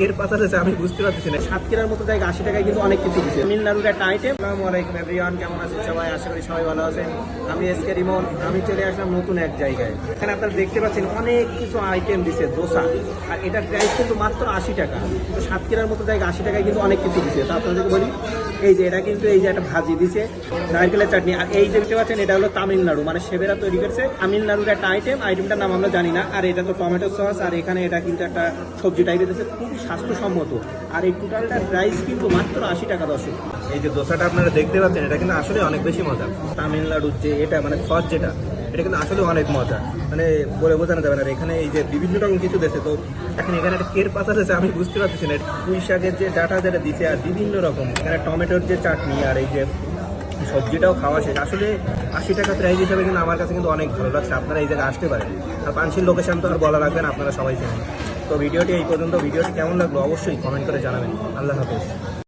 এর পাতা আছে আমি বুঝতে পারতেছি না। সাতক্ষীরার মতো জায়গা 80 টাকায় কিন্তু অনেক কিছু দিচ্ছে। তামিলনাড়ুর একটা আইটেম। আসসালামু আলাইকুম এভরিওয়ান, কেমন আছেন সবাই? আশা করি সবাই ভালো আছেন। আমি এসকে রিমন। আমি চলে আসলাম নতুন এক জায়গায়। এখানে আপনারা দেখতে পাচ্ছেন অনেক কিছু আইটেম দিচ্ছে দোসা, আর এটার প্রাইস কিন্তু মাত্র 80 টাকা। তো সাতক্ষীরার মতো জায়গা 80 টাকায় কিন্তু অনেক কিছু দিচ্ছে। তো আপনাদেরকে বলি, এই যে এটা কিন্তু এই যে একটা ভাজি দিছে, নারকেলের চাটনি, আর এই যে দেখতে পাচ্ছেন এটা হলো তামিলনাড়ু, মানে সেবেরা তৈরি করছে। তামিলনাড়ুর একটা আইটেমটার নাম আমরা জানি না। আর এটা তো টমেটো সস, আর এখানে এটা কিন্তু একটা সবজি টাইপের দিচ্ছে, খুবই স্বাস্থ্যসম্মত। আর এই টোটালটার প্রাইস কিন্তু মাত্র 80 টাকা। দর্শক, এই যে দোসাটা আপনারা দেখতে পাচ্ছেন, এটা কিন্তু আসলে অনেক বেশি মজা। তামিলনাড়ুর যে এটা মানে সস যেটা, এটা কিন্তু আসলে অনেক মজা, মানে বলে বোঝানো যাবে না। এখানে এই যে বিভিন্ন রকম কিছু দিচ্ছে, তো এখন এখানে একটা কের পাতা দিচ্ছে আমি বুঝতে পারতেছি না। পুঁই শাকের যে ডাটা যেটা দিচ্ছে, আর বিভিন্ন রকম এখানে টমেটোর যে চাটনি, আর এই যে সবজিটাও খাওয়া শেষ। আসলে 80 টাকা প্রাইস হিসাবে কিন্তু আমার কাছে কিন্তু অনেক ভালো লাগছে। আপনারা এই জায়গায় আসতে পারেন। আর পানশির লোকেশন তো আর বলা লাগবে না, আপনারা সবাই জানেন। তো ভিডিওটি এই পর্যন্ত। ভিডিওটি কেমন লাগলো অবশ্যই কমেন্ট করে জানাবেন। আল্লাহ হাফেজ।